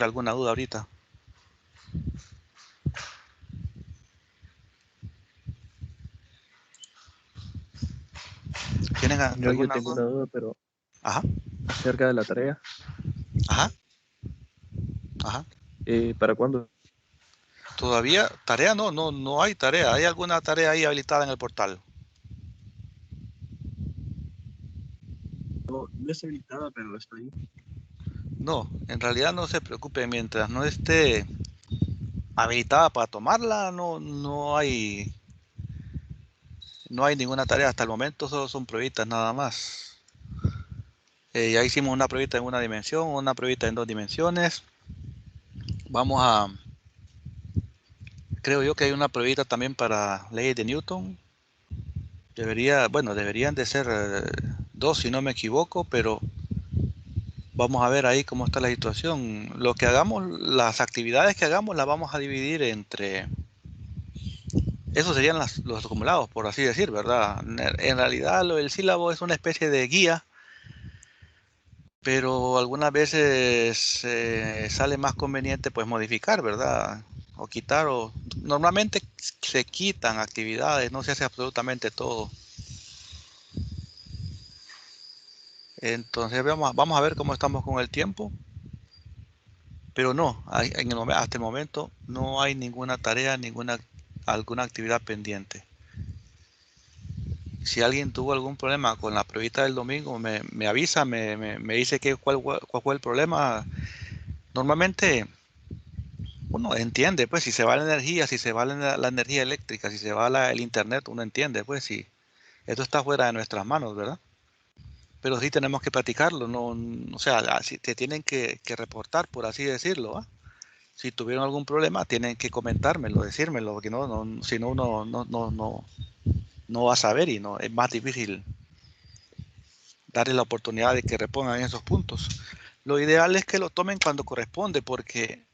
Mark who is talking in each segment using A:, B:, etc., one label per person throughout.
A: ¿Alguna duda ahorita? ¿Tienen
B: Yo
A: alguna
B: tengo
A: duda?
B: una duda, pero
A: Ajá,
B: acerca de la tarea,
A: ajá, ajá.
B: ¿para cuándo?
A: Todavía tarea no hay tarea. ¿Hay alguna tarea ahí habilitada en el portal?
B: No, no es habilitada, pero está ahí.
A: No, en realidad no se preocupe, mientras no esté habilitada para tomarla, no hay ninguna tarea hasta el momento, solo son pruebitas nada más. Ya hicimos una pruebita en una dimensión, una pruebita en dos dimensiones. Vamos a, creo yo que hay una pruebita también para leyes de Newton. Deberían de ser dos si no me equivoco, pero vamos a ver ahí cómo está la situación. Lo que hagamos, las actividades que hagamos las vamos a dividir entre, esos serían los acumulados, por así decir, ¿verdad? En realidad el sílabo es una especie de guía, pero algunas veces sale más conveniente pues modificar, ¿verdad? O quitar, o normalmente se quitan actividades, no se hace absolutamente todo. Entonces vamos a ver cómo estamos con el tiempo, pero no, hasta el momento no hay ninguna tarea, alguna actividad pendiente. Si alguien tuvo algún problema con la pruebita del domingo, me avisa, me dice cuál fue el problema. Normalmente uno entiende, pues, si se va la energía, si se va la energía eléctrica, si se va el internet, uno entiende, pues, si esto está fuera de nuestras manos, ¿verdad? Pero sí tenemos que platicarlo, no, o sea, si te tienen que reportar, por así decirlo, ¿va? Si tuvieron algún problema, tienen que comentármelo, decírmelo, porque si no, uno no va a saber y no, es más difícil darle la oportunidad de que repongan esos puntos. Lo ideal es que lo tomen cuando corresponde, porque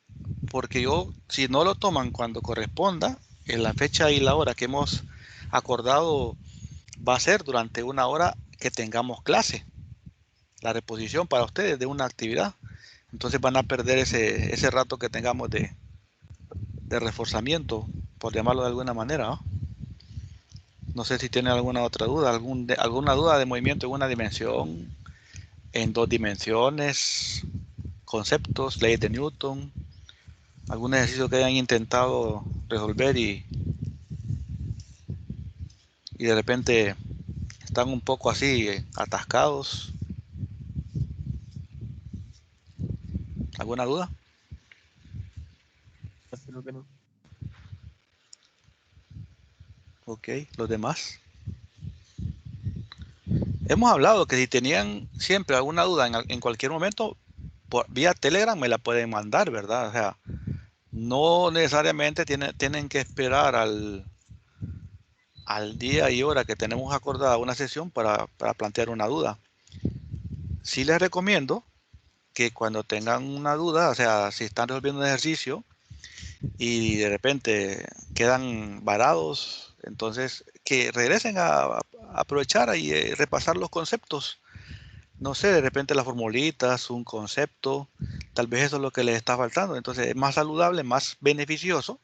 A: si no lo toman cuando corresponda, en la fecha y la hora que hemos acordado va a ser durante una hora que tengamos clase, la reposición para ustedes de una actividad. Entonces van a perder ese rato que tengamos de reforzamiento, por llamarlo de alguna manera, ¿no? No sé si tienen alguna otra duda, alguna duda de movimiento en una dimensión, en dos dimensiones, conceptos, leyes de Newton, algún ejercicio que hayan intentado resolver y de repente están un poco así atascados. ¿Alguna duda?
B: Creo que no.
A: Ok, los demás. Hemos hablado que si tenían siempre alguna duda en cualquier momento, por vía Telegram me la pueden mandar, ¿verdad? O sea, no necesariamente tienen que esperar al día y hora que tenemos acordada una sesión para plantear una duda. Sí les recomiendo que cuando tengan una duda, o sea, si están resolviendo un ejercicio y de repente quedan varados, entonces que regresen a aprovechar y repasar los conceptos. No sé, de repente las formulitas, un concepto, tal vez eso es lo que les está faltando. Entonces es más saludable, más beneficioso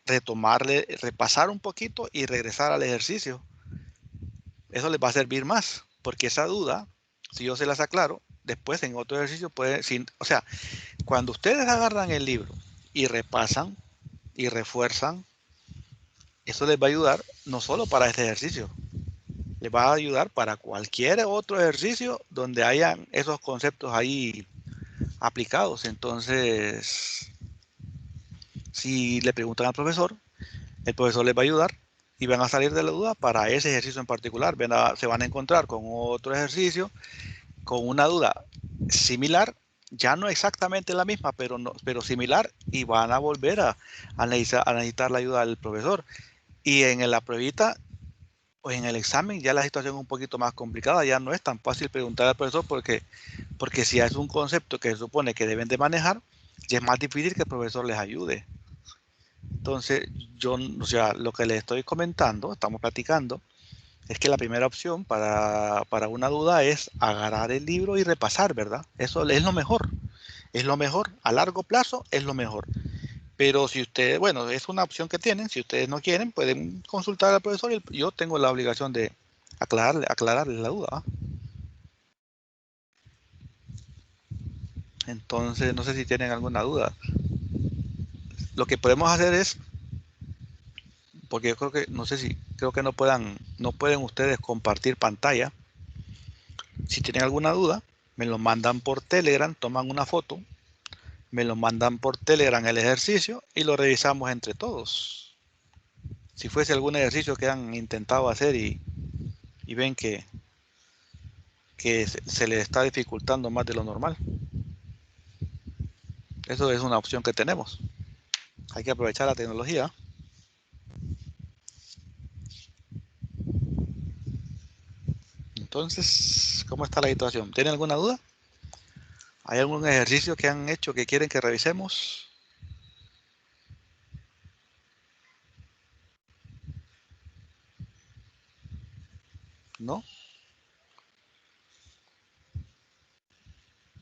A: retomarle, repasar un poquito y regresar al ejercicio. Eso les va a servir más, porque esa duda, si yo se las aclaro, después en otro ejercicio puede, o sea, cuando ustedes agarran el libro y repasan y refuerzan, eso les va a ayudar no solo para este ejercicio, les va a ayudar para cualquier otro ejercicio donde hayan esos conceptos ahí aplicados. Entonces, si le preguntan al profesor, el profesor les va a ayudar y van a salir de la duda para ese ejercicio en particular. Se van a encontrar con otro ejercicio, con una duda similar, ya no exactamente la misma, pero similar, y van a volver a necesitar la ayuda del profesor. Y en la pruebita o en el examen ya la situación es un poquito más complicada, ya no es tan fácil preguntar al profesor porque si es un concepto que se supone que deben de manejar, ya es más difícil que el profesor les ayude. Entonces, o sea, lo que les estoy comentando, estamos platicando, es que la primera opción para una duda es agarrar el libro y repasar, ¿verdad? Eso es lo mejor. Es lo mejor, a largo plazo es lo mejor. Pero si ustedes, bueno, es una opción que tienen, si ustedes no quieren, pueden consultar al profesor y yo tengo la obligación de aclararles la duda. ¿Ah? Entonces, no sé si tienen alguna duda. Lo que podemos hacer es, porque yo creo que, no sé si, creo que no pueden ustedes compartir pantalla. Si tienen alguna duda, me lo mandan por Telegram, toman una foto, me lo mandan por Telegram el ejercicio y lo revisamos entre todos. Si fuese algún ejercicio que han intentado hacer y ven que se les está dificultando más de lo normal. Eso es una opción que tenemos. Hay que aprovechar la tecnología. Entonces, ¿cómo está la situación? ¿Tienen alguna duda? ¿Hay algún ejercicio que han hecho que quieren que revisemos? ¿No?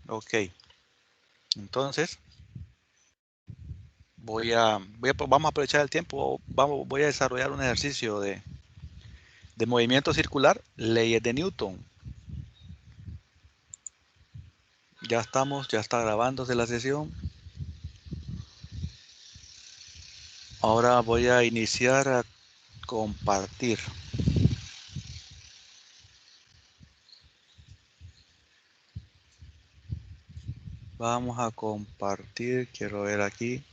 A: Ok. Entonces, vamos a aprovechar el tiempo. Voy a desarrollar un ejercicio de movimiento circular, leyes de Newton. Ya está grabándose la sesión. Ahora voy a iniciar a compartir. Vamos a compartir, quiero ver aquí,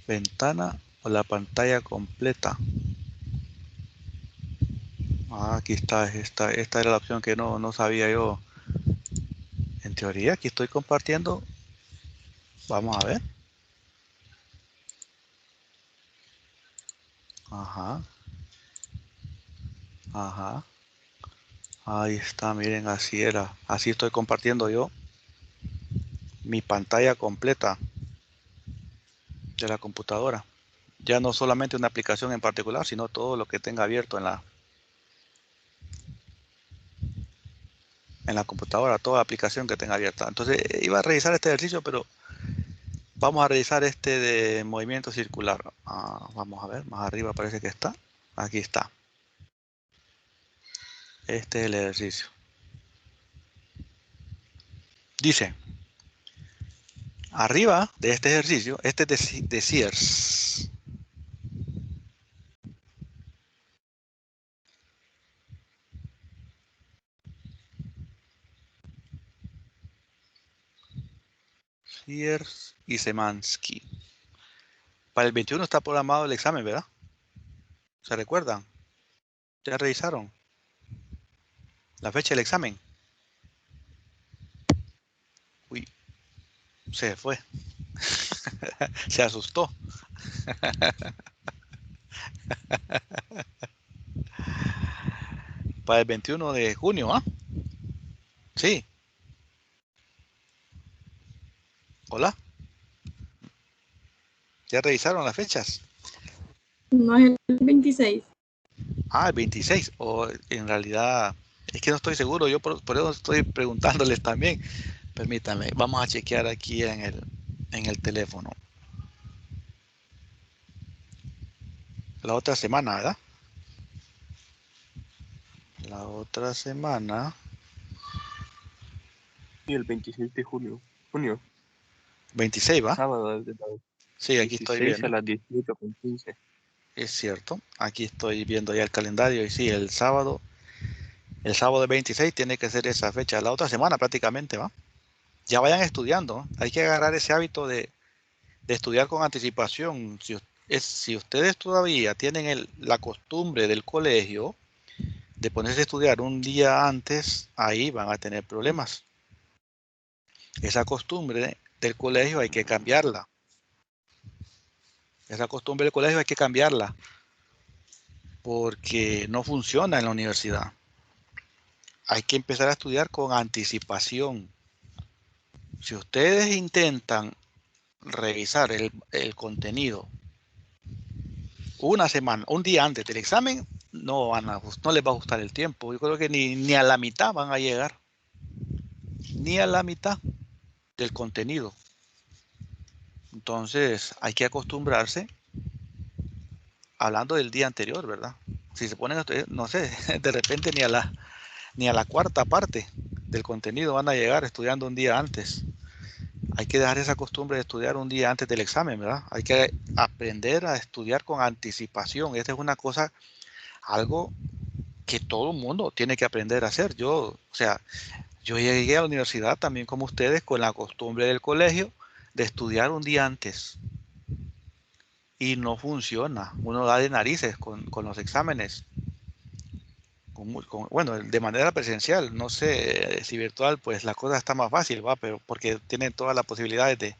A: ventana o la pantalla completa. Aquí está, esta era la opción que no sabía yo. En teoría, aquí estoy compartiendo. Vamos a ver. Ajá, ajá. Ahí está, miren, así era. Así estoy compartiendo yo mi pantalla completa de la computadora. Ya no solamente una aplicación en particular, sino todo lo que tenga abierto en la computadora, toda aplicación que tenga abierta. Entonces, iba a revisar este ejercicio, pero vamos a revisar este de movimiento circular. Vamos a ver, más arriba parece que está. Aquí está. Este es el ejercicio. Dice, arriba de este ejercicio, este es de Sears. Sears y Semansky. Para el 21 está programado el examen, ¿verdad? ¿Se recuerdan? ¿Ya revisaron la fecha del examen? Uy, se fue. Se asustó. Para el 21 de junio, ¿ah? Sí. Hola. ¿Ya revisaron las fechas?
C: No es el 26.
A: El 26. O en realidad, es que no estoy seguro. Yo por eso estoy preguntándoles también. Permítanme, vamos a chequear aquí en el teléfono. La otra semana, ¿verdad? La otra semana.
B: Y el 26 de junio,
A: 26, ¿va?
B: sábado, de las
A: Sí, aquí estoy
B: 16 a
A: viendo.
B: las 18:15.
A: Es cierto. Aquí estoy viendo ya el calendario y sí, el sábado 26 tiene que ser esa fecha. La otra semana prácticamente, ¿va? Ya vayan estudiando. Hay que agarrar ese hábito de estudiar con anticipación. Si ustedes todavía tienen la costumbre del colegio de ponerse a estudiar un día antes, ahí van a tener problemas. Esa costumbre del colegio hay que cambiarla. Esa costumbre del colegio hay que cambiarla porque no funciona en la universidad. Hay que empezar a estudiar con anticipación. Si ustedes intentan revisar el contenido una semana, un día antes del examen, no les va a gustar el tiempo. Yo creo que ni a la mitad van a llegar. ni a la mitad del contenido. Entonces hay que acostumbrarse, hablando del día anterior, ¿verdad? Si se ponen a estudiar, no sé, de repente ni a la cuarta parte del contenido van a llegar estudiando un día antes. Hay que dejar esa costumbre de estudiar un día antes del examen, ¿verdad? Hay que aprender a estudiar con anticipación. Esta es una cosa, algo que todo el mundo tiene que aprender a hacer. Yo llegué a la universidad también como ustedes con la costumbre del colegio de estudiar un día antes y no funciona. Uno da de narices con los exámenes. Bueno, de manera presencial, no sé si virtual, pues la cosa está más fácil, va, pero porque tienen todas las posibilidades de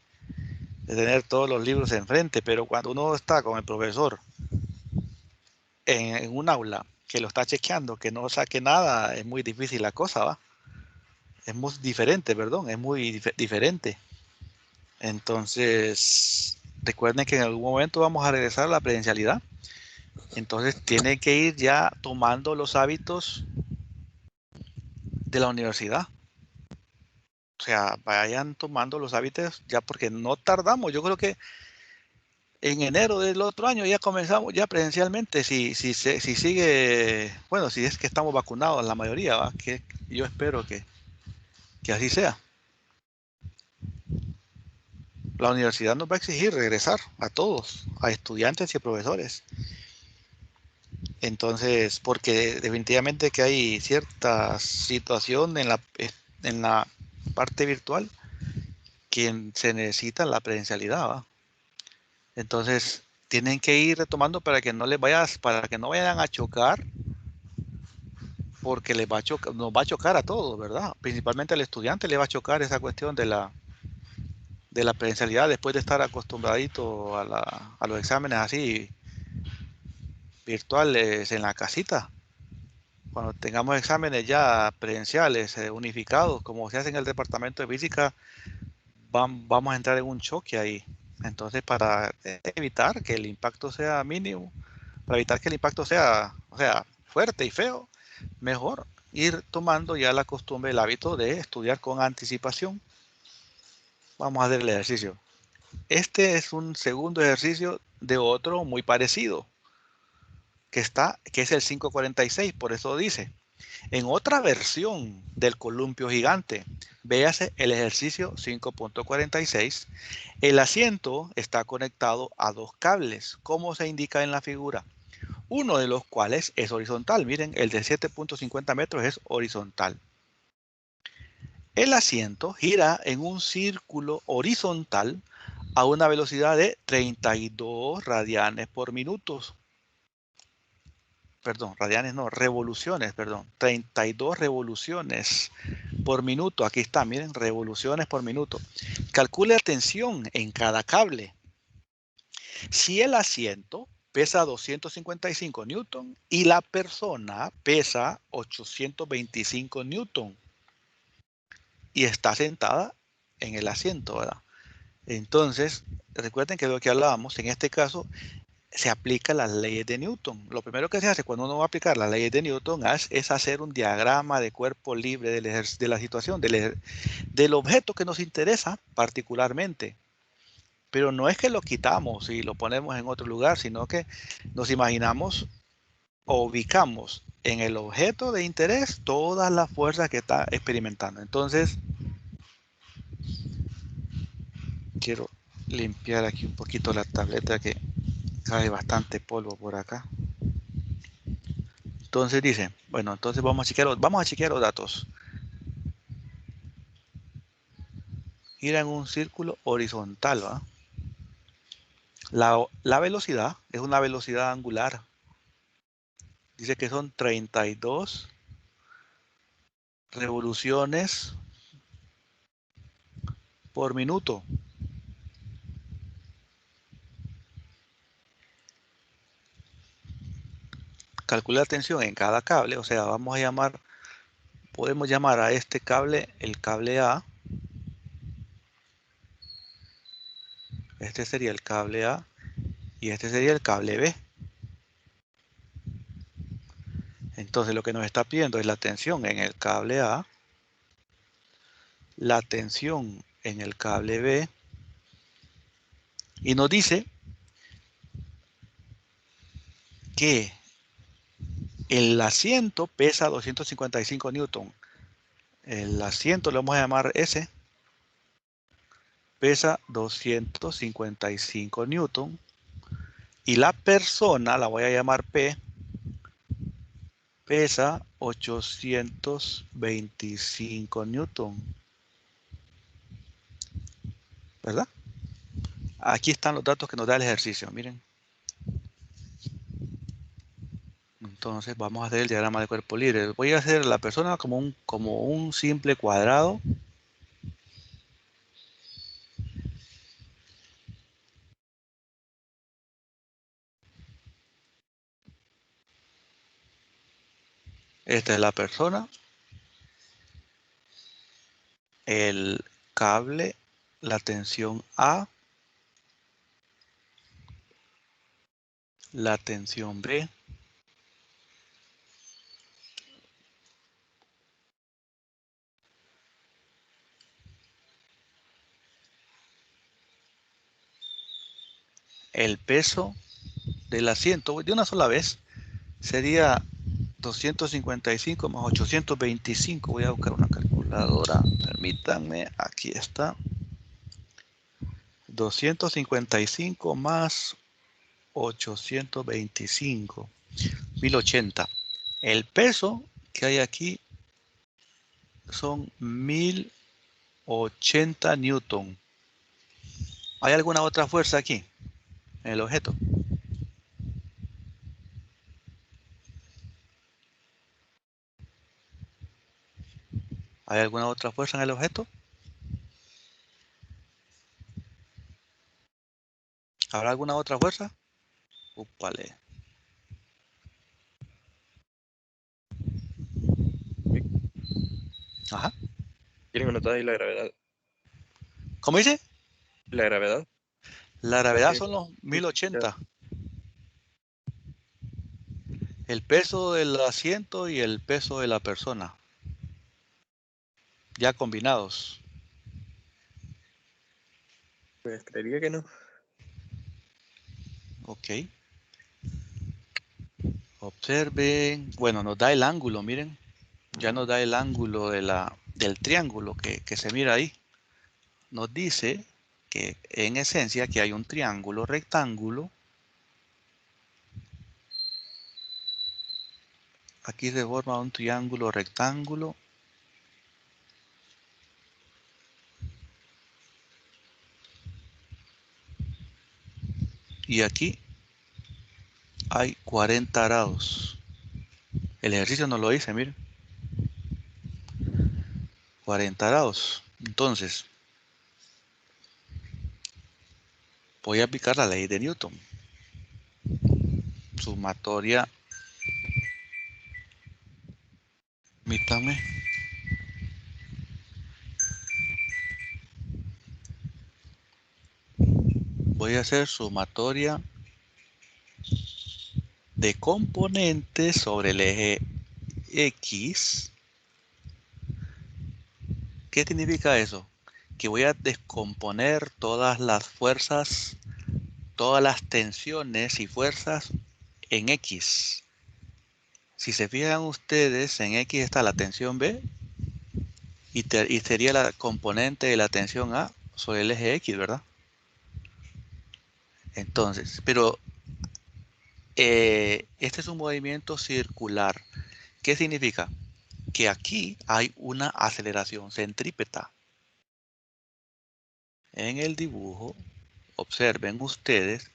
A: tener todos los libros enfrente, pero cuando uno está con el profesor en un aula que lo está chequeando, que no saque nada, es muy difícil la cosa, va. Es muy diferente, perdón, es muy diferente. Entonces, recuerden que en algún momento vamos a regresar a la presencialidad. Entonces, tienen que ir ya tomando los hábitos de la universidad. O sea, vayan tomando los hábitos ya porque no tardamos. Yo creo que en enero del otro año ya comenzamos ya presencialmente. Si sigue, bueno, si es que estamos vacunados la mayoría, ¿va? Que yo espero que así sea. La universidad nos va a exigir regresar a todos, a estudiantes y a profesores. Entonces, porque definitivamente que hay cierta situación en la parte virtual que se necesita la presencialidad, ¿va? Entonces, tienen que ir retomando para que no vayan a chocar, porque nos va a chocar a todos, ¿verdad? Principalmente al estudiante le va a chocar esa cuestión de la presencialidad después de estar acostumbradito a los exámenes así virtuales en la casita. Cuando tengamos exámenes ya presenciales, unificados, como se hace en el departamento de física, vamos a entrar en un choque ahí. Entonces, para evitar que el impacto sea mínimo, para evitar que el impacto sea, o sea, fuerte y feo, mejor ir tomando ya la costumbre, el hábito de estudiar con anticipación. Vamos a hacer el ejercicio. Este es un segundo ejercicio de otro muy parecido, que es el 546, por eso dice, en otra versión del columpio gigante, véase el ejercicio 5.46, el asiento está conectado a dos cables, como se indica en la figura, uno de los cuales es horizontal. Miren, el de 7.50 metros es horizontal. El asiento gira en un círculo horizontal a una velocidad de 32 radianes por minuto. Perdón, radianes no, revoluciones, perdón. 32 revoluciones por minuto. Aquí está, miren, revoluciones por minuto. Calcule la tensión en cada cable. Si el asiento pesa 255 newton y la persona pesa 825 newton y está sentada en el asiento, ¿verdad? Entonces, recuerden que lo que hablábamos, en este caso, se aplica las leyes de Newton. Lo primero que se hace cuando uno va a aplicar las leyes de Newton es hacer un diagrama de cuerpo libre de la situación, del objeto que nos interesa particularmente. Pero no es que lo quitamos y lo ponemos en otro lugar, sino que nos imaginamos o ubicamos en el objeto de interés todas las fuerzas que está experimentando. Entonces, quiero limpiar aquí un poquito la tableta que cae bastante polvo por acá. Entonces dice, bueno, entonces vamos a chequear los datos. Gira en un círculo horizontal, ¿va? La velocidad es una velocidad angular. Dice que son 32 revoluciones por minuto. Calcula la tensión en cada cable, o sea, podemos llamar a este cable el cable A. Este sería el cable A y este sería el cable B. Entonces lo que nos está pidiendo es la tensión en el cable A la tensión en el cable B y nos dice que el asiento pesa 255 newton. El asiento lo vamos a llamar S, pesa 255 newton. Y la persona, la voy a llamar P, pesa 825 newton. ¿Verdad? Aquí están los datos que nos da el ejercicio, miren. Entonces vamos a hacer el diagrama de cuerpo libre. Voy a hacer la persona como un simple cuadrado. Esta es la persona. El cable, la tensión A, la tensión B, el peso del asiento de una sola vez sería 255 más 825. Voy a buscar una calculadora. Permítanme, aquí está. 255 más 825. 1080. El peso que hay aquí son 1080 newton. ¿Hay alguna otra fuerza aquí en el objeto? ¿Hay alguna otra fuerza en el objeto? ¿Habrá alguna otra fuerza? Úpale. Ajá.
B: ¿Quieren anotar ahí la gravedad?
A: ¿Cómo dice?
B: La gravedad.
A: La gravedad
B: Sí.
A: son los 1080. El peso del asiento y el peso de la persona. Ya combinados.
B: Pues creería que no.
A: Ok. Observen. Bueno, nos da el ángulo, miren. Ya nos da el ángulo del triángulo que se mira ahí. Nos dice que en esencia que hay un triángulo rectángulo. Aquí se forma un triángulo rectángulo. Y aquí hay 40 grados. El ejercicio nos lo dice, miren. 40 grados. Entonces, voy a aplicar la ley de Newton. Sumatoria. Permítanme. Voy a hacer sumatoria de componentes sobre el eje X. ¿Qué significa eso? Que voy a descomponer todas las fuerzas, todas las tensiones y fuerzas en X. Si se fijan ustedes, en X está la tensión B y sería la componente de la tensión A sobre el eje X, ¿verdad? Entonces, pero este es un movimiento circular. ¿Qué significa? Que aquí hay una aceleración centrípeta. En el dibujo, observen ustedes,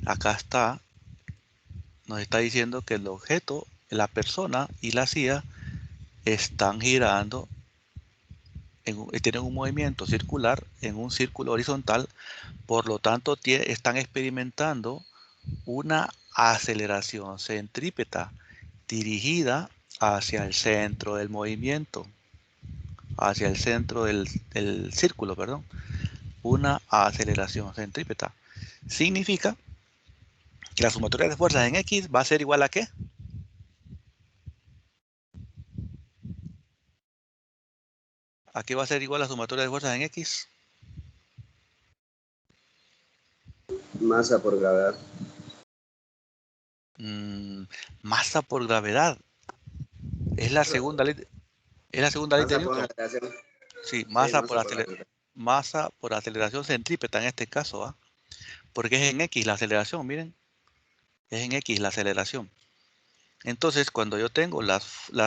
A: acá está, nos está diciendo que el objeto, la persona y la silla están girando, tienen un movimiento circular en un círculo horizontal, por lo tanto están experimentando una aceleración centrípeta dirigida hacia el centro del movimiento, hacia el centro del círculo, perdón. Una aceleración centrípeta. Significa que la sumatoria de fuerzas en X va a ser igual a ¿qué? ¿A qué va a ser igual la sumatoria de fuerzas en X?
D: Masa por gravedad.
A: Masa por gravedad. Es la segunda ley. Es la segunda ley de
D: Masa por
A: Newton.
D: aceleración.
A: Sí,
D: Sí,
A: masa
D: masa por aceleración.
A: masa por aceleración centrípeta en este caso, ¿ah? Porque es en X la aceleración, miren. Es en X la aceleración. Entonces, cuando yo tengo las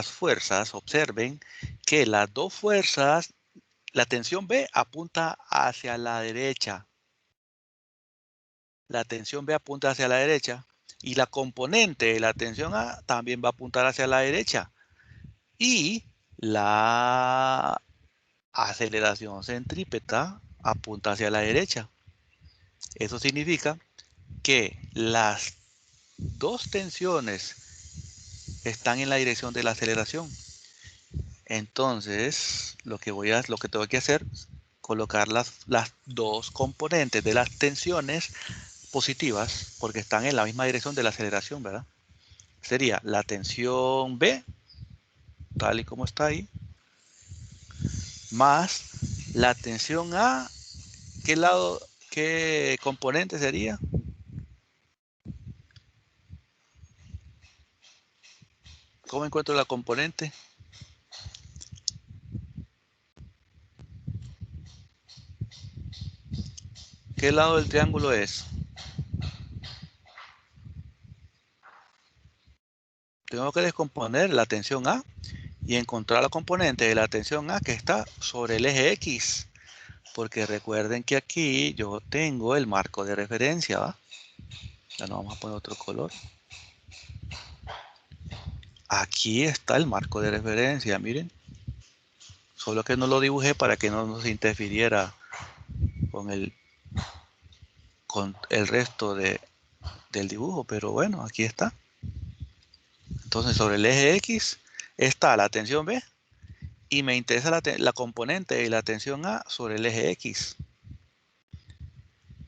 A: fuerzas, observen que las dos fuerzas, la tensión B apunta hacia la derecha. La tensión B apunta hacia la derecha. Y la componente de la tensión A también va a apuntar hacia la derecha. Y la aceleración centrípeta apunta hacia la derecha. Eso significa que las dos tensiones están en la dirección de la aceleración. Entonces, lo que tengo que hacer es colocar las dos componentes de las tensiones positivas, porque están en la misma dirección de la aceleración, ¿verdad? Sería la tensión B, tal y como está ahí, más la tensión A. ¿Qué componente sería? ¿Cómo encuentro la componente? ¿Qué lado del triángulo es? Tengo que descomponer la tensión A y encontrar la componente de la tensión A que está sobre el eje X. Porque recuerden que aquí yo tengo el marco de referencia, ¿va? Ya no vamos a poner otro color. Aquí está el marco de referencia, miren. Solo que no lo dibujé para que no nos interfiriera con el resto del dibujo, pero bueno, aquí está. Entonces sobre el eje X está la tensión B y me interesa la componente de la tensión A sobre el eje X.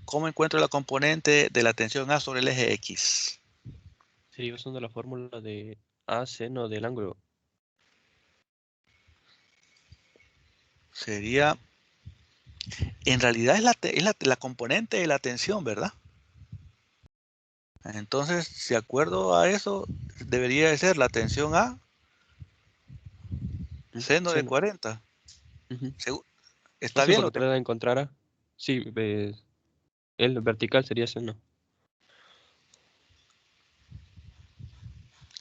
A: ¿Cómo encuentro la componente de la tensión A sobre el eje X?
B: Sería usando la fórmula de A seno del ángulo.
A: Sería, en realidad es la componente de la tensión, ¿verdad? Entonces, si acuerdo a eso, debería de ser la tensión A seno de 40. ¿Está
B: No sé
A: bien?
B: por qué trata de encontrar A. Sí, el vertical sería seno.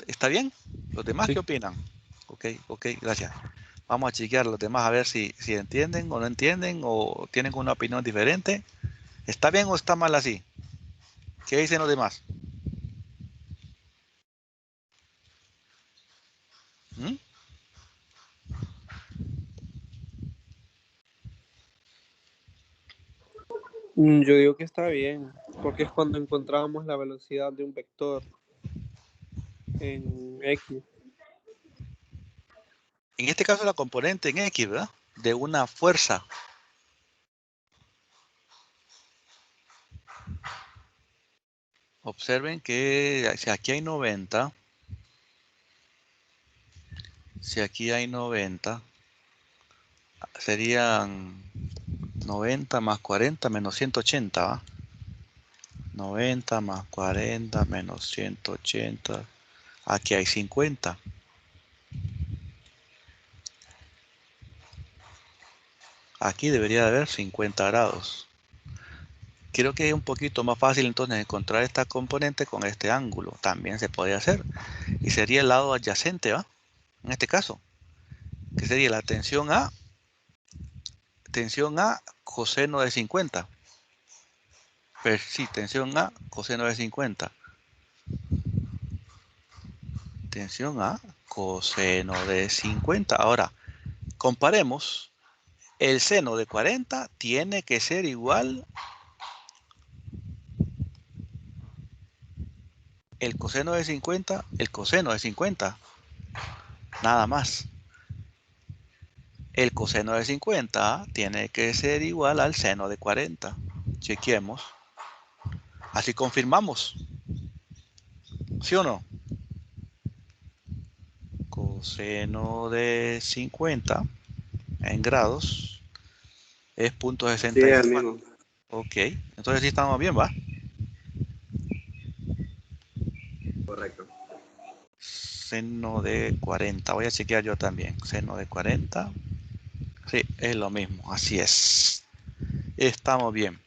A: ¿Está bien? ¿Los demás
B: Sí.
A: qué opinan? Ok, gracias. Vamos a chequear los demás a ver si entienden o no entienden o tienen una opinión diferente. ¿Está bien o está mal así? ¿Qué dicen los demás? ¿Mm?
E: Yo digo que está bien, porque es cuando encontrábamos la velocidad de un vector en X.
A: En este caso la componente en X, ¿verdad? De una fuerza. Observen que si aquí hay 90, serían 90 más 40 menos 180, ¿va? 90 más 40 menos 180. Aquí hay 50. Aquí debería de haber 50 grados. Creo que es un poquito más fácil entonces encontrar esta componente con este ángulo. También se podría hacer. Y sería el lado adyacente, ¿va? En este caso. Que sería la tensión A coseno de 50. Pues sí, tensión A coseno de 50. Tensión A coseno de 50. Ahora, comparemos. El seno de 40 tiene que ser igual el coseno de 50, nada más. El coseno de 50 tiene que ser igual al seno de 40. Chequemos. Así confirmamos. ¿Sí o no? Coseno de 50 en grados es punto
D: Sí, es el
A: 64.
D: mismo.
A: Ok, entonces sí estamos bien, ¿va?
D: Correcto.
A: Seno de 40. Voy a chequear yo también. Seno de 40. Sí, es lo mismo. Así es. Estamos bien.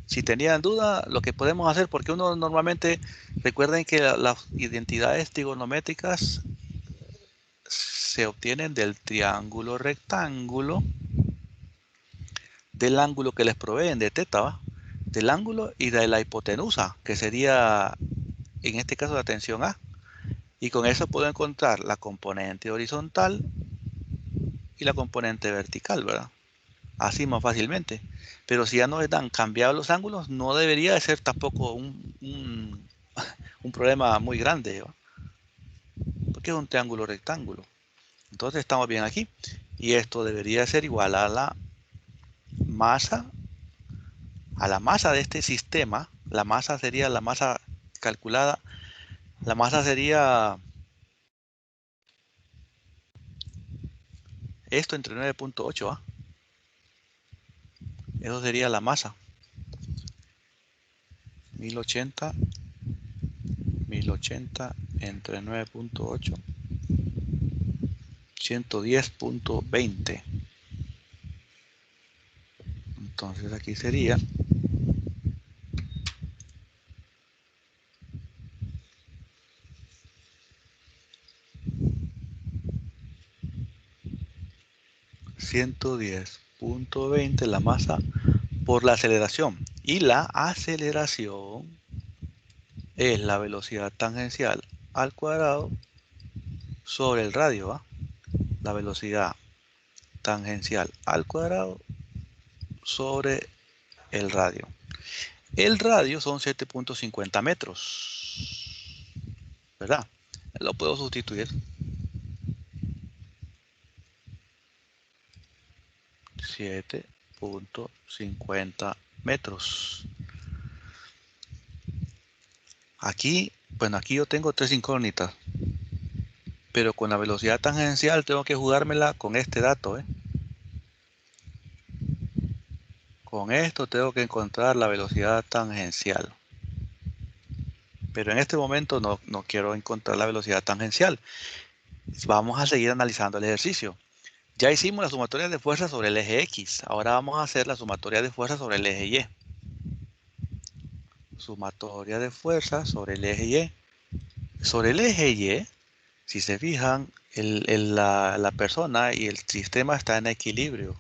A: Si tenían duda, lo que podemos hacer, porque uno normalmente, recuerden que las identidades trigonométricas se obtienen del triángulo rectángulo, del ángulo que les proveen de teta, ¿va? Del ángulo y de la hipotenusa, que sería, en este caso, la tensión A. Y con eso puedo encontrar la componente horizontal y la componente vertical, ¿verdad? Así más fácilmente. Pero si ya no están cambiados los ángulos, no debería de ser tampoco un problema muy grande, ¿va? Porque es un triángulo rectángulo. Entonces estamos bien aquí. Y esto debería ser igual masa, a la masa de este sistema. La masa sería la masa calculada. La masa sería esto entre 9.8, ¿va? Eso sería la masa. 1080 entre 9.8, 110.20. Entonces aquí sería 110.20 la masa por la aceleración. Y la aceleración es la velocidad tangencial al cuadrado sobre el radio, ¿va? La velocidad tangencial al cuadrado sobre el radio. El radio son 7.50 metros, ¿verdad? Lo puedo sustituir. 7.50 metros. Aquí, bueno, aquí yo tengo tres incógnitas, pero con la velocidad tangencial tengo que jugármela con este dato, ¿eh? Con esto tengo que encontrar la velocidad tangencial. Pero en este momento no quiero encontrar la velocidad tangencial. Vamos a seguir analizando el ejercicio. Ya hicimos la sumatoria de fuerzas sobre el eje X. Ahora vamos a hacer la sumatoria de fuerzas sobre el eje Y. Sumatoria de fuerzas sobre el eje Y. Sobre el eje Y, si se fijan, la persona y el sistema está en equilibrio.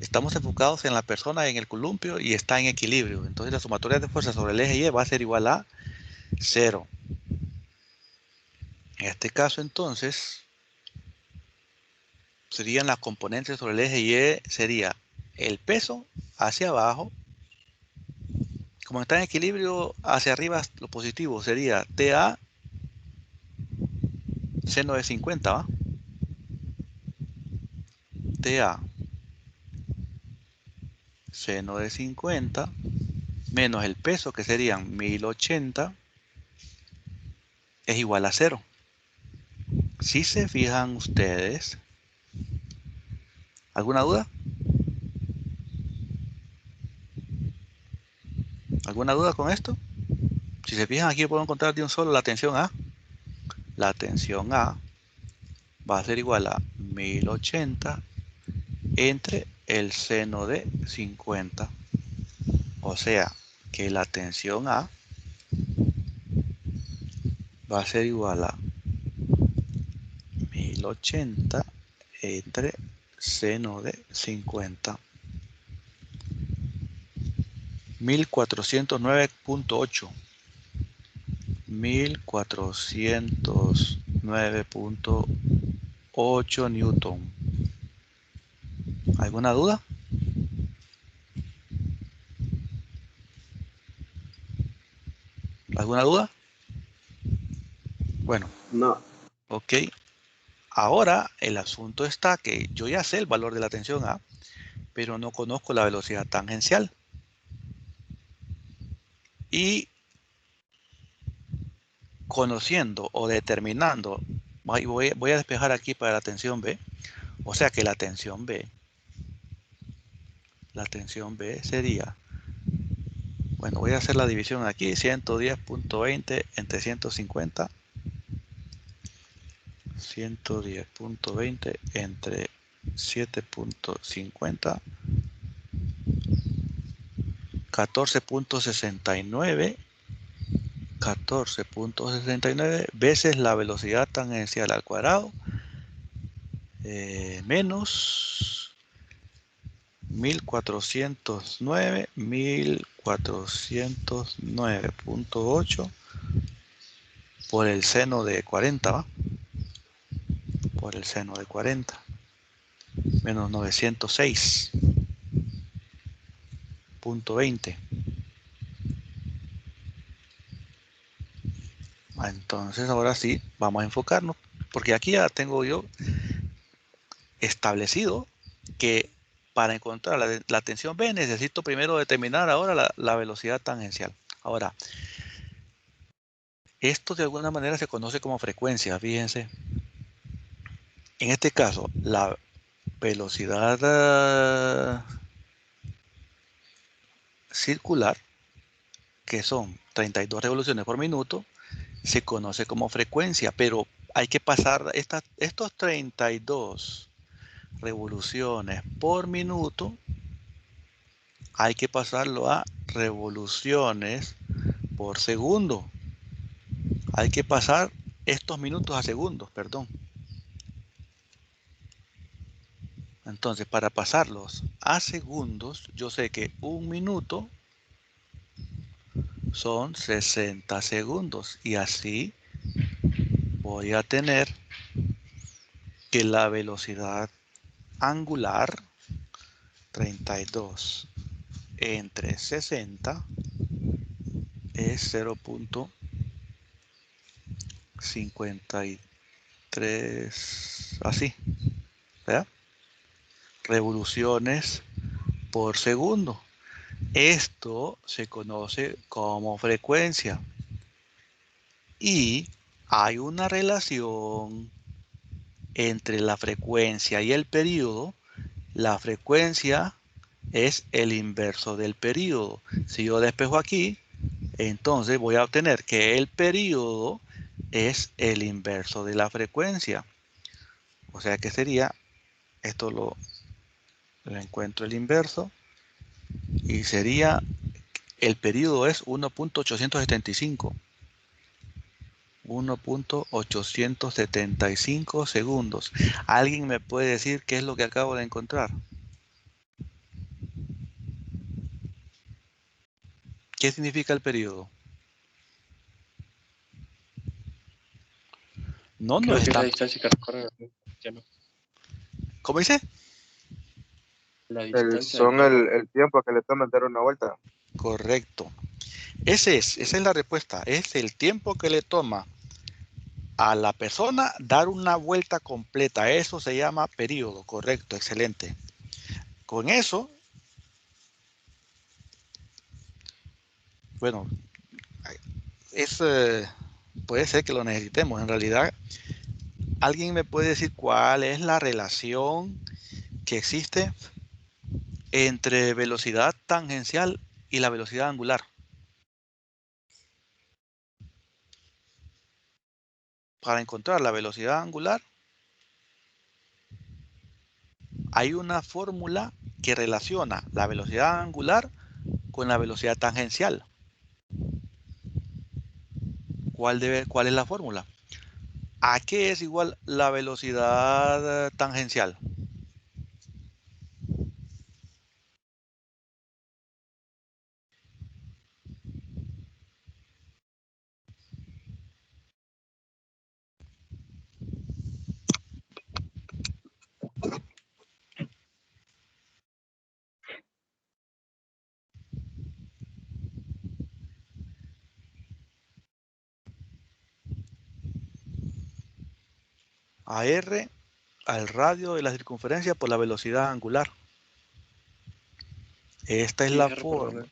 A: Estamos enfocados en la persona en el columpio y está en equilibrio. Entonces la sumatoria de fuerzas sobre el eje Y va a ser igual a 0. En este caso entonces serían las componentes sobre el eje Y, sería el peso hacia abajo. Como está en equilibrio hacia arriba, lo positivo sería TA seno de 50, ¿va? TA seno de 50 menos el peso, que serían 1080, es igual a 0. Si se fijan ustedes, ¿alguna duda? ¿Alguna duda con esto? Si se fijan aquí puedo encontrar de un solo la tensión A. La tensión A va a ser igual a 1080 entre el seno de 50. O sea que la tensión A va a ser igual a 1080 entre seno de 50. 1409.8. 1409.8 newton. ¿Alguna duda? ¿Alguna duda? Bueno,
D: No.
A: ok. Ahora el asunto está que yo ya sé el valor de la tensión A, pero no conozco la velocidad tangencial. Y conociendo o determinando, voy a despejar aquí para la tensión B, O sea que la tensión B sería, bueno, voy a hacer la división aquí, 110.20 entre 150. 110.20 entre 7.50, 14.69 veces la velocidad tangencial al cuadrado menos 1409.8 por el seno de 40, ¿va? Por el seno de 40 menos 906.20. Entonces ahora sí, vamos a enfocarnos, porque aquí ya tengo yo establecido que para encontrar la tensión B necesito primero determinar ahora la velocidad tangencial. Ahora, esto de alguna manera se conoce como frecuencia, fíjense. En este caso, la velocidad circular, que son 32 revoluciones por minuto, se conoce como frecuencia, pero hay que pasar estos 32 revoluciones por minuto, hay que pasarlo a revoluciones por segundo. Hay que pasar estos minutos a segundos, perdón. Entonces, para pasarlos a segundos, yo sé que un minuto son 60 segundos y así voy a tener que la velocidad angular 32 entre 60 es 0.53, así, ¿verdad? Revoluciones por segundo. Esto se conoce como frecuencia y hay una relación entre la frecuencia y el período. La frecuencia es el inverso del período. Si yo despejo aquí, entonces voy a obtener que el período es el inverso de la frecuencia. O sea que sería, esto lo encuentro el inverso, y sería, el período es 1.875. 1.875 segundos. ¿Alguien me puede decir qué es lo que acabo de encontrar? ¿Qué significa el periodo? No, no
B: Creo que es la
A: está.
B: distancia que recorre la frecuencia, ¿no?
A: ¿Cómo dice?
B: La distancia
D: Son el tiempo que le toman dar una vuelta.
A: Correcto. Esa es la respuesta. Es el tiempo que le toma a la persona dar una vuelta completa. Eso se llama periodo. Correcto, excelente. Con eso, bueno, es, puede ser que lo necesitemos. En realidad, ¿alguien me puede decir cuál es la relación que existe entre velocidad tangencial y la velocidad angular? Para encontrar la velocidad angular, hay una fórmula que relaciona la velocidad angular con la velocidad tangencial. ¿Cuál es la fórmula? ¿A qué es igual la velocidad tangencial? A R al radio de la circunferencia por la velocidad angular. Esta es
B: Sí,
A: la
B: R por
A: fórmula.
B: omega.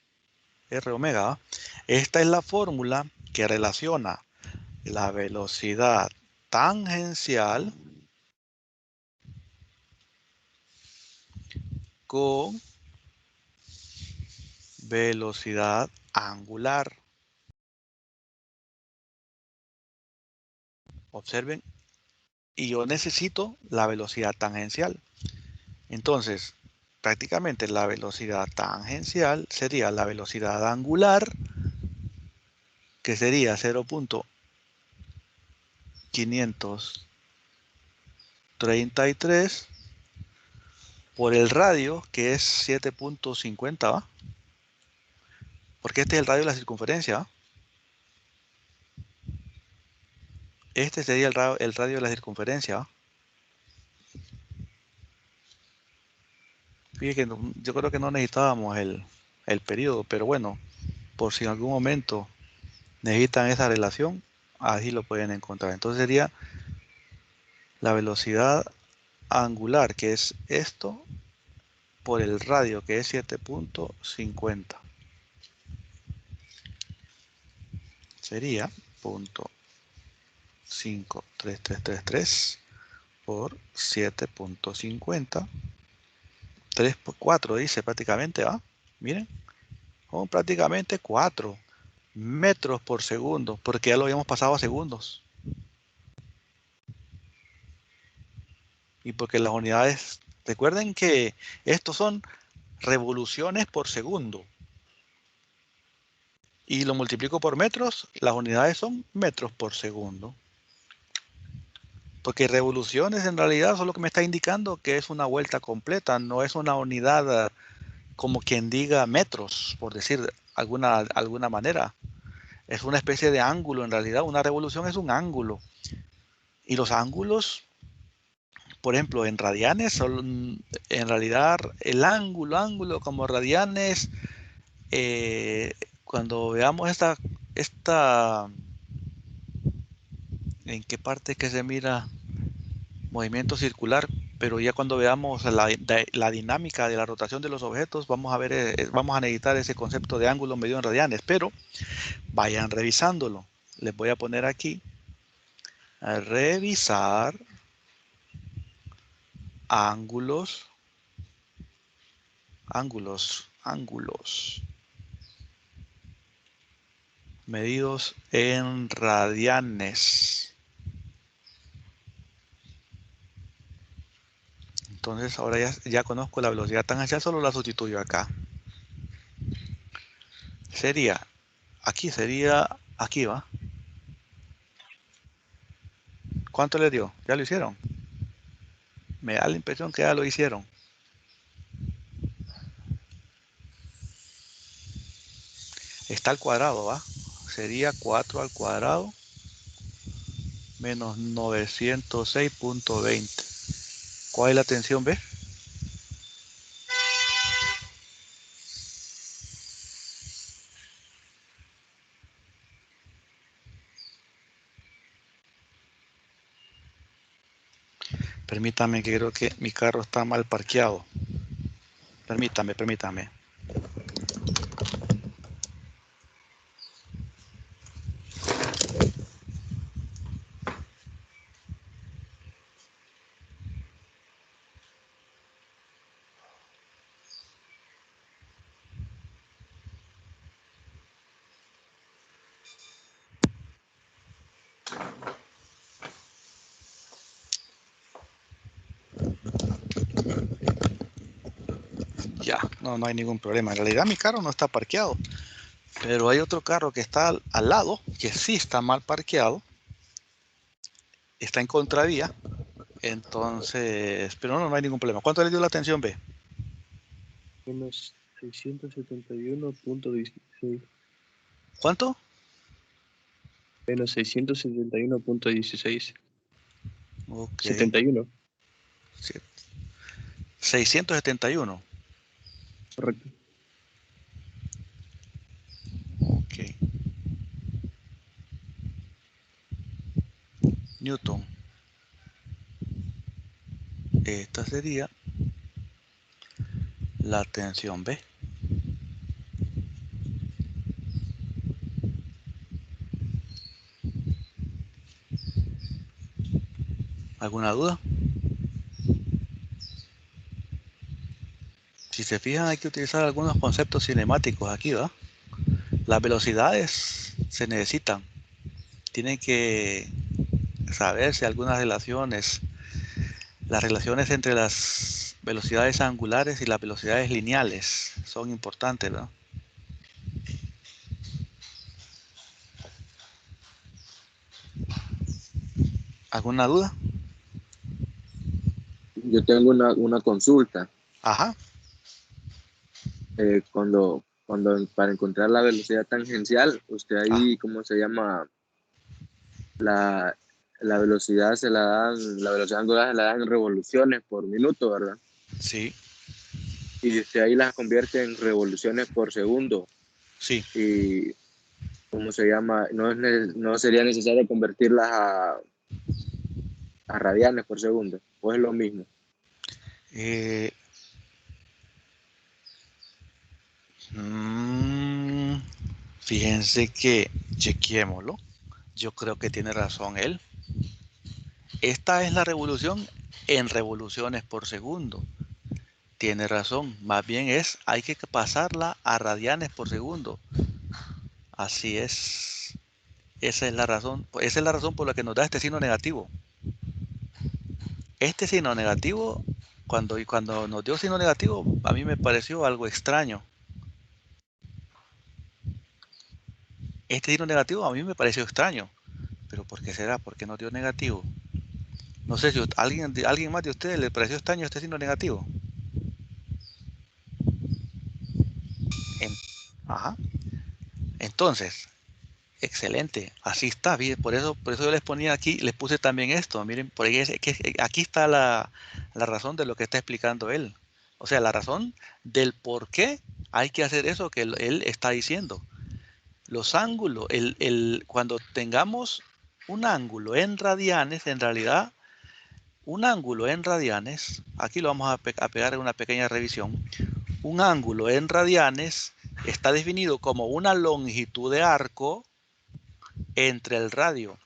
A: R omega. ¿Ah? Esta es la fórmula que relaciona la velocidad tangencial con velocidad angular. Observen, y yo necesito la velocidad tangencial. Entonces, prácticamente la velocidad tangencial sería la velocidad angular, que sería 0.533 por el radio, que es 7.50, ¿va? Porque este es el radio de la circunferencia, ¿va? Este sería el radio de la circunferencia, ¿va? Fíjense que yo creo que no necesitábamos el periodo, pero bueno, por si en algún momento necesitan esa relación, así lo pueden encontrar. Entonces sería la velocidad angular, que es esto, por el radio, que es 7.50. Sería 0.53333 por 7.50. 3 por 4 dice prácticamente, ¿va? Miren, son prácticamente 4 metros por segundo, porque ya lo habíamos pasado a segundos. Y porque las unidades, recuerden que estos son revoluciones por segundo. Y lo multiplico por metros, las unidades son metros por segundo. Porque revoluciones en realidad son lo que me está indicando que es una vuelta completa, no es una unidad como quien diga metros, por decir alguna manera. Es una especie de ángulo en realidad, una revolución es un ángulo. Y los ángulos, por ejemplo, en radianes, son en realidad el ángulo como radianes, cuando veamos esta, ¿en qué parte que se mira movimiento circular? Pero ya cuando veamos la dinámica de la rotación de los objetos, vamos a necesitar ese concepto de ángulo medido en radianes, pero vayan revisándolo. Les voy a poner aquí a revisar ángulos medidos en radianes. Entonces ahora ya conozco la velocidad tangencial, solo la sustituyo acá. Aquí va. ¿Cuánto le dio? ¿Ya lo hicieron? Me da la impresión que ya lo hicieron. Está al cuadrado, ¿va? Sería 4 al cuadrado menos 906.20. ¿Cuál es la tensión B? Permítame, que creo que mi carro está mal parqueado. Permítame. Ya, no hay ningún problema. En realidad mi carro no está parqueado, pero hay otro carro que está al lado, que sí está mal parqueado. Está en contravía. Entonces, pero no hay ningún problema. ¿Cuánto le dio la tensión B?
B: Menos 671.16.
A: ¿Cuánto?
B: Menos 671.16.
A: Ok.
B: 71.
A: 671.
B: Correcto.
A: Ok. Newton. Esta sería la tensión B. ¿Alguna duda? Si se fijan, hay que utilizar algunos conceptos cinemáticos aquí, ¿verdad? Las velocidades se necesitan. Tienen que saberse algunas relaciones. Las relaciones entre las velocidades angulares y las velocidades lineales son importantes, ¿verdad? ¿Alguna duda?
F: Yo tengo una consulta.
A: Ajá.
F: Cuando para encontrar la velocidad tangencial, usted
A: Ah,
F: ahí, ¿cómo se llama? La, la velocidad se la dan, la velocidad angular se la dan en revoluciones por minuto, ¿verdad?
A: sí,
F: Y usted ahí las convierte en revoluciones por segundo.
A: sí.
F: Y, ¿cómo se llama? No sería necesario convertirlas a radianes por segundo, o es lo mismo.
A: Eh, mm, fíjense que chequeémoslo. Yo creo que tiene razón él. Esta es la revolución en revoluciones por segundo. Tiene razón. Más bien hay que pasarla a radianes por segundo. Así es. Esa es la razón. Esa es la razón por la que nos da este signo negativo. Este signo negativo, cuando nos dio signo negativo, a mí me pareció algo extraño. Este signo negativo a mí me pareció extraño. Pero ¿por qué será? ¿Por qué nos dio negativo? No sé si alguien más de ustedes le pareció extraño este signo negativo. En- Ajá. Entonces, excelente, así está bien. Por eso yo les ponía aquí, les puse también esto. Miren, por ahí aquí está la razón de lo que está explicando él. O sea, la razón del por qué hay que hacer eso que él está diciendo. Los ángulos, cuando tengamos un ángulo en radianes, en realidad, un ángulo en radianes, aquí lo vamos a pegar en una pequeña revisión. Un ángulo en radianes está definido como una longitud de arco entre el radio.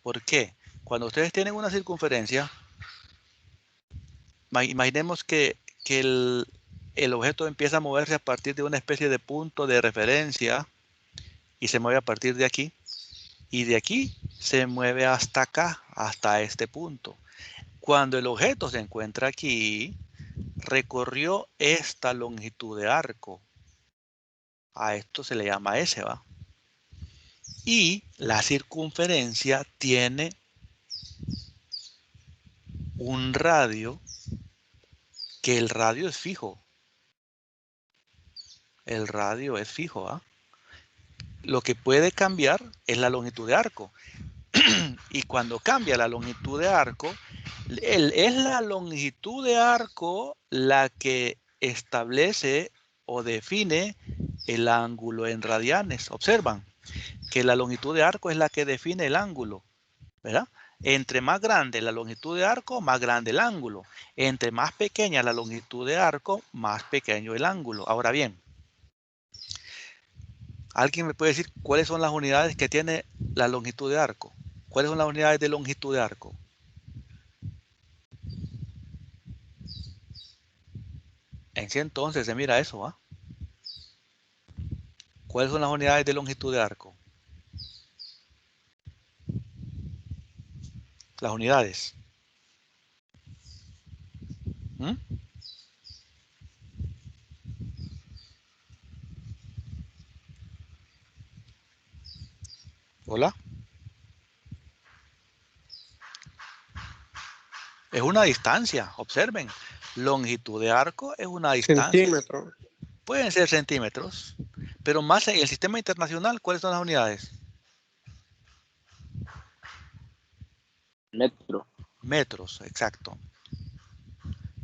A: ¿Por qué? Cuando ustedes tienen una circunferencia, imaginemos que el objeto empieza a moverse a partir de una especie de punto de referencia y se mueve a partir de aquí. Y de aquí se mueve hasta acá, hasta este punto. Cuando el objeto se encuentra aquí, recorrió esta longitud de arco. A esto se le llama S, ¿va? Y la circunferencia tiene un radio, que el radio es fijo. El radio es fijo, ¿ah? Lo que puede cambiar es la longitud de arco. Y cuando cambia la longitud de arco, es la longitud de arco la que establece o define el ángulo en radianes. Observan que la longitud de arco es la que define el ángulo, ¿verdad? Entre más grande la longitud de arco, más grande el ángulo. Entre más pequeña la longitud de arco, más pequeño el ángulo. Ahora bien, ¿alguien me puede decir cuáles son las unidades que tiene la longitud de arco? ¿Cuáles son las unidades de longitud de arco? En sí entonces se mira eso, ¿va? ¿Cuáles son las unidades de longitud de arco? Las unidades. ¿Mm? ¿Hola? Es una distancia, observen. Longitud de arco es una distancia.
E: Centímetro.
A: Pueden ser centímetros, pero más en el sistema internacional, ¿cuáles son las unidades?
F: Metro.
A: Metros, exacto.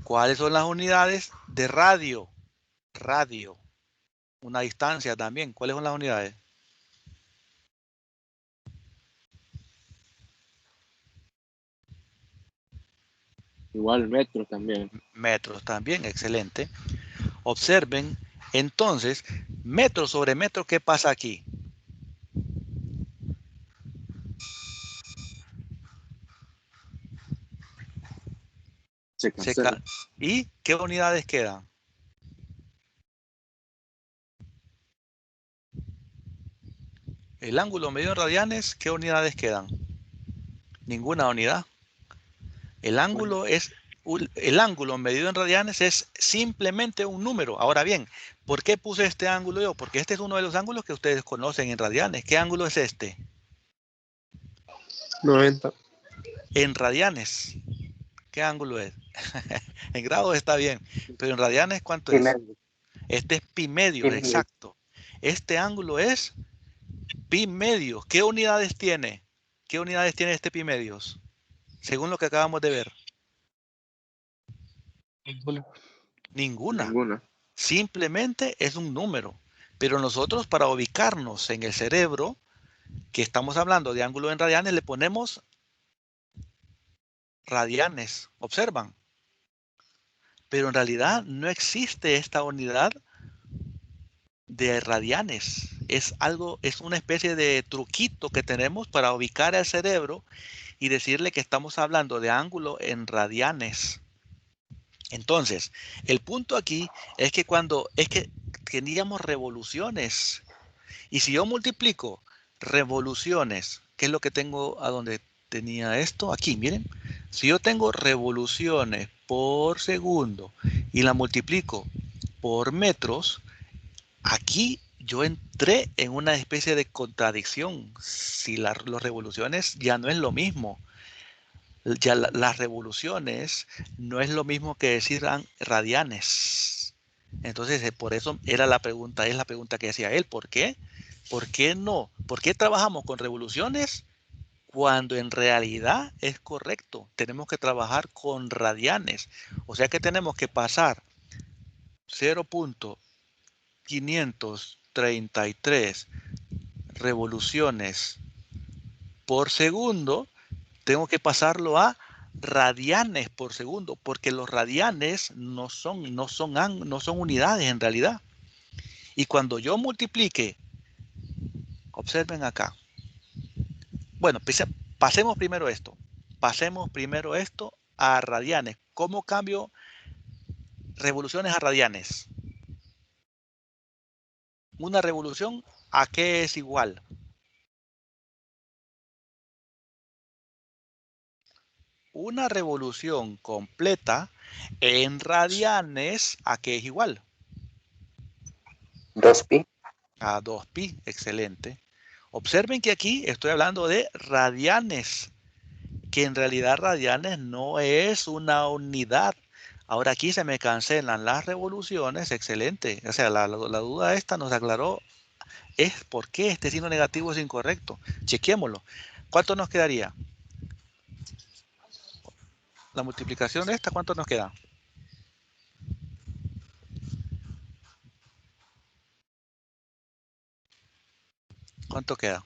A: ¿Cuáles son las unidades de radio? Radio. Una distancia también. ¿Cuáles son las unidades?
F: Igual metros también.
A: Metros también, excelente. Observen, entonces, metro sobre metro, ¿qué pasa aquí?
F: Se cancela.
A: ¿Y qué unidades quedan? El ángulo medido en radianes, ¿qué unidades quedan? Ninguna unidad. El ángulo medido en radianes es simplemente un número. Ahora bien, ¿por qué puse este ángulo yo? Porque este es uno de los ángulos que ustedes conocen en radianes. ¿Qué ángulo es este?
E: 90.
A: En radianes, ¿qué ángulo es? En grados está bien, pero en radianes, ¿cuánto es? Este es pi medios, exacto. Este ángulo es pi medios. ¿Qué unidades tiene? ¿Qué unidades tiene este pi medios? Según lo que acabamos de ver. Ninguna.
F: Ninguna.
A: Simplemente es un número. Pero nosotros, para ubicarnos en el cerebro, que estamos hablando de ángulo en radianes, le ponemos radianes. ¿Observan? Pero en realidad no existe esta unidad de radianes. Es una especie de truquito que tenemos para ubicar al cerebro y decirle que estamos hablando de ángulo en radianes. Entonces, el punto aquí es que teníamos revoluciones. Y si yo multiplico revoluciones, ¿qué es lo que tengo a donde tenía esto? Aquí, miren. Si yo tengo revoluciones por segundo y la multiplico por metros, aquí yo entré en una especie de contradicción. Si las revoluciones ya no es lo mismo. Ya las revoluciones no es lo mismo que decir radianes. Entonces, por eso es la pregunta que hacía él. ¿Por qué? ¿Por qué no? ¿Por qué trabajamos con revoluciones cuando en realidad es correcto? Tenemos que trabajar con radianes. O sea que tenemos que pasar 0.533 revoluciones por segundo. Tengo que pasarlo a radianes por segundo, porque los radianes no son unidades en realidad. Y cuando yo multiplique, observen acá. Bueno, pasemos primero esto. Pasemos primero esto a radianes. ¿Cómo cambio revoluciones a radianes? Una revolución, ¿a qué es igual? Una revolución completa en radianes, ¿a qué es igual?
G: 2pi.
A: A 2pi, excelente. Observen que aquí estoy hablando de radianes, que en realidad radianes no es una unidad. Ahora aquí se me cancelan las revoluciones, excelente. O sea, la duda esta nos aclaró es por qué este signo negativo es incorrecto. Chequémoslo. ¿Cuánto nos quedaría? La multiplicación de esta, ¿cuánto nos queda? ¿Cuánto queda?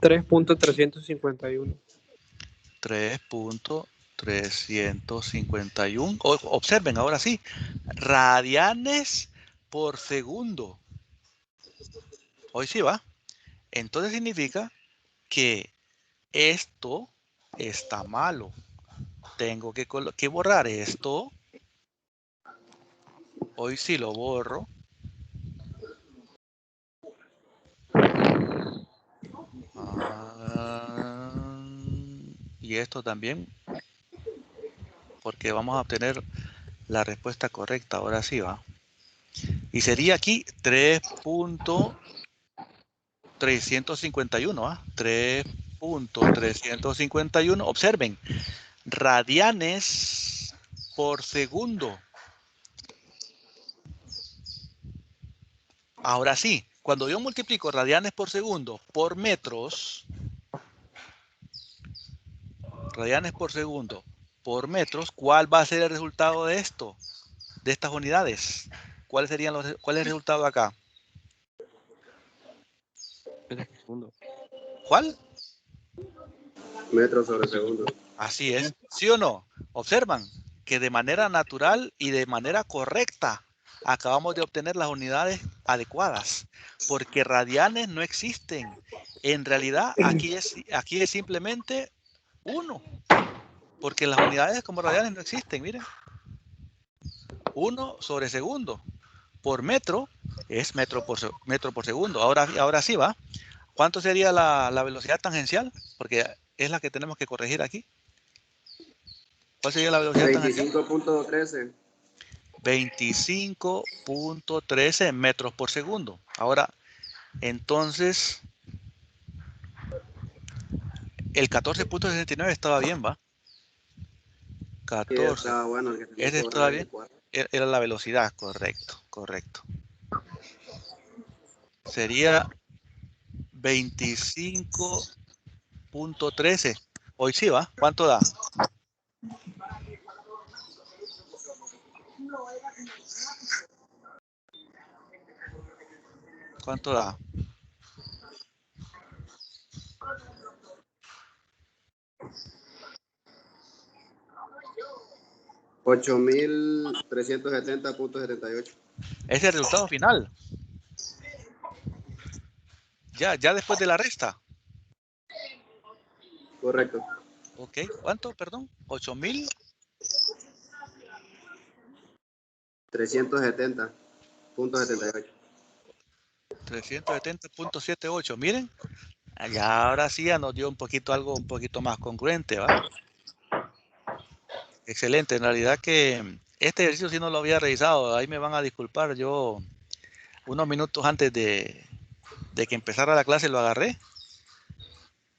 E: 3.351.
A: 3.351. Observen, ahora sí. Radianes por segundo. Hoy sí va. Entonces significa que esto está malo. Tengo que borrar esto. Hoy sí lo borro. Y esto también. Porque vamos a obtener la respuesta correcta. Ahora sí va. Y sería aquí 3.351. ¿Ah? 3.351. Observen. Radianes por segundo. Ahora sí, cuando yo multiplico radianes por segundo por metros, ¿cuál va a ser el resultado de esto? De estas unidades. ¿Cuál es el resultado acá? ¿Cuál?
F: Metros sobre segundo.
A: Así es. ¿Sí o no? Observan que de manera natural y de manera correcta acabamos de obtener las unidades adecuadas, porque radianes no existen. En realidad, aquí es simplemente 1, porque las unidades como radianes no existen, miren. 1 sobre segundo. por metro es metro por segundo. Ahora sí va. ¿Cuánto sería la velocidad tangencial? Porque es la que tenemos que corregir aquí. ¿Cuál sería la velocidad tangencial?
F: 25.13.
A: 25.13 metros por segundo. Ahora, entonces, el 14.69 estaba bien, ¿va?
F: Sí,
A: 14.
F: estaba bueno. El que tenía
A: ¿Ese
F: que
A: estaba
F: borrar
A: bien?
F: el 4.
A: Era la velocidad, correcto. Sería 25.13. Hoy sí, ¿va? ¿Cuánto da? ¿Cuánto da?
F: 8.370.78.
A: Ese es el resultado final. Ya después de la resta.
F: Correcto.
A: Ok, ¿cuánto? Perdón. 8.000.
F: 370.78.
A: 370.78. Miren, ya ahora sí ya nos dio algo un poquito más congruente, ¿va? Excelente. En realidad que este ejercicio sí no lo había revisado. Ahí me van a disculpar. Yo unos minutos antes de que empezara la clase lo agarré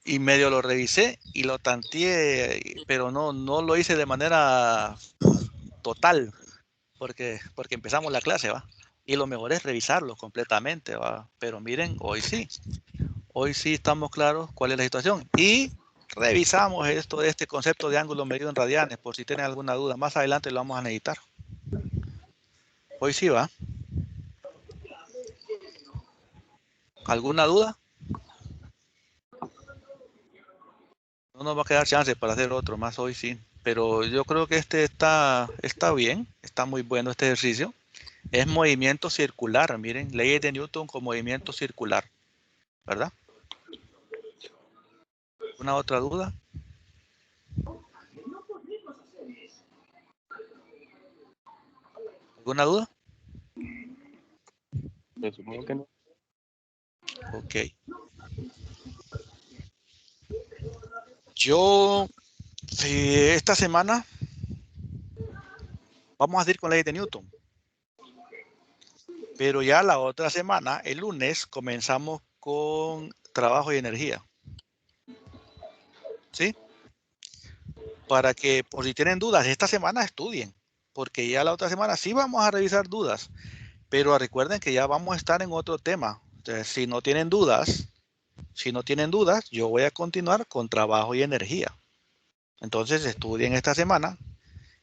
A: y medio lo revisé y lo tanteé, pero no lo hice de manera total porque empezamos la clase, ¿va? Y lo mejor es revisarlo completamente, ¿va? Pero miren, hoy sí estamos claros cuál es la situación y revisamos este concepto de ángulo medido en radianes por si tienen alguna duda. Más adelante lo vamos a necesitar. Hoy sí, ¿va? ¿Alguna duda? No nos va a quedar chance para hacer otro más hoy sí, pero yo creo que este está bien, está muy bueno este ejercicio. Es movimiento circular, miren, leyes de Newton con movimiento circular, ¿verdad? ¿Una otra duda? ¿Alguna duda?
B: Me supongo que no.
A: Ok. Yo, esta semana vamos a ir con leyes de Newton, pero ya la otra semana, el lunes, comenzamos con trabajo y energía. ¿Sí? Para que, por si tienen dudas, esta semana estudien, porque ya la otra semana sí vamos a revisar dudas, pero recuerden que ya vamos a estar en otro tema. Entonces, si no tienen dudas, yo voy a continuar con trabajo y energía. Entonces, estudien esta semana.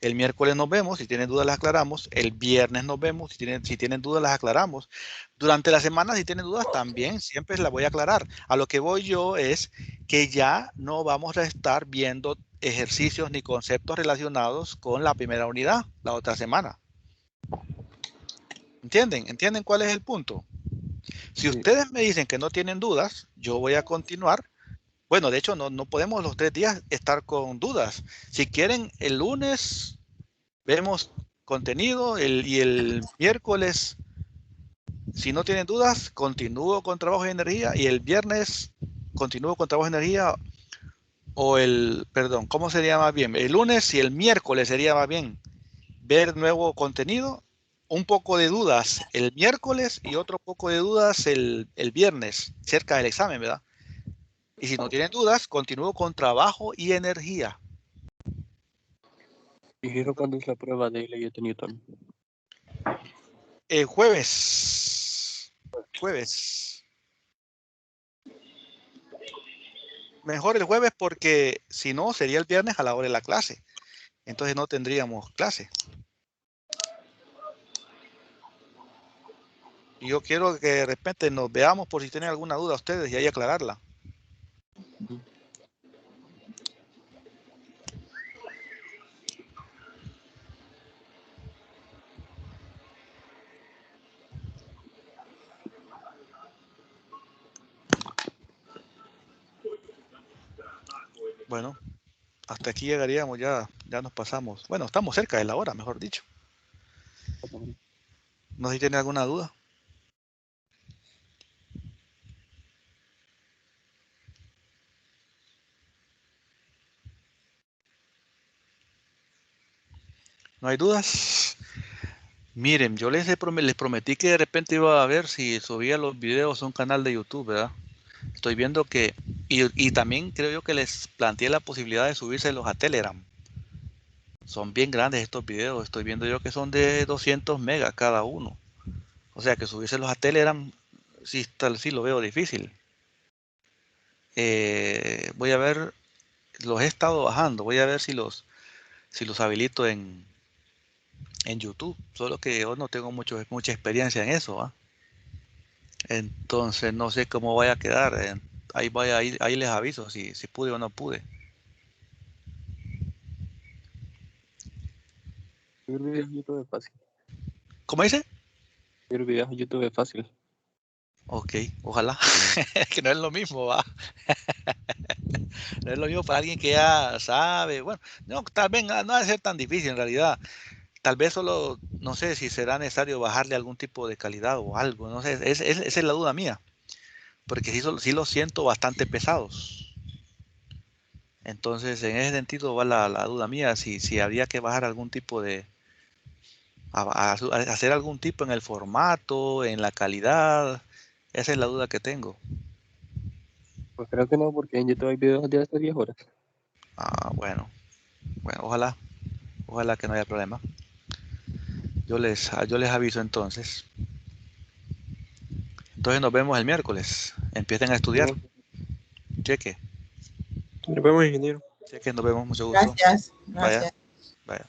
A: El miércoles nos vemos, si tienen dudas las aclaramos. El viernes nos vemos, si tienen dudas las aclaramos. Durante la semana, si tienen dudas, también siempre las voy a aclarar. A lo que voy yo es que ya no vamos a estar viendo ejercicios ni conceptos relacionados con la primera unidad la otra semana. ¿Entienden? ¿Entienden cuál es el punto? Si ustedes me dicen que no tienen dudas, yo voy a continuar. Bueno, de hecho, no podemos los 3 días estar con dudas. Si quieren, el lunes vemos contenido y el miércoles, si no tienen dudas, continúo con trabajo y energía y el viernes continúo con trabajo y energía perdón, ¿cómo sería más bien? El lunes y el miércoles sería más bien ver nuevo contenido, un poco de dudas el miércoles y otro poco de dudas el viernes, cerca del examen, ¿verdad? Y si no tienen dudas, continúo con trabajo y energía.
B: ¿Y eso cuándo es la prueba de leyes de Newton?
A: Jueves. Mejor el jueves porque si no sería el viernes a la hora de la clase. Entonces no tendríamos clase. Y yo quiero que de repente nos veamos por si tienen alguna duda ustedes y ahí aclararla. Bueno, hasta aquí llegaríamos, ya nos pasamos. Bueno, estamos cerca de la hora, mejor dicho. No sé si tiene alguna duda. ¿No hay dudas? Miren, yo les prometí que de repente iba a ver si subía los videos a un canal de YouTube, ¿verdad? Estoy viendo que, y también creo yo que les planteé la posibilidad de subírselos a Telegram. Son bien grandes estos videos, estoy viendo yo que son de 200 megas cada uno. O sea que subírselos a Telegram, sí, sí lo veo difícil. Voy a ver, los he estado bajando, voy a ver si los habilito en YouTube, solo que yo no tengo mucha experiencia en eso, ¿va? Entonces no sé cómo vaya a quedar. Ahí les aviso si pude o no pude.
B: Subir videos a YouTube es fácil.
A: ¿Cómo dice?
B: Subir videos a YouTube es fácil.
A: Ok, ojalá. Que no es lo mismo, va. No es lo mismo para alguien que ya sabe. Bueno, no, tal vez no va a ser tan difícil en realidad. Tal vez solo, no sé si será necesario bajarle algún tipo de calidad o algo. No sé, esa es la duda mía. Porque sí los siento bastante pesados. Entonces, en ese sentido va la duda mía, si habría que bajar algún tipo de, a hacer algún tipo en el formato, en la calidad. Esa es la duda que tengo.
B: Pues creo que no, porque en YouTube hay videos de hasta 10 horas.
A: Bueno, ojalá que no haya problema. Yo les aviso entonces. Entonces nos vemos el miércoles. Empiecen a estudiar. Cheque,
E: Nos vemos, ingeniero.
A: nos vemos, mucho gusto.
C: Gracias.
A: Vaya,
C: Gracias.
A: vaya.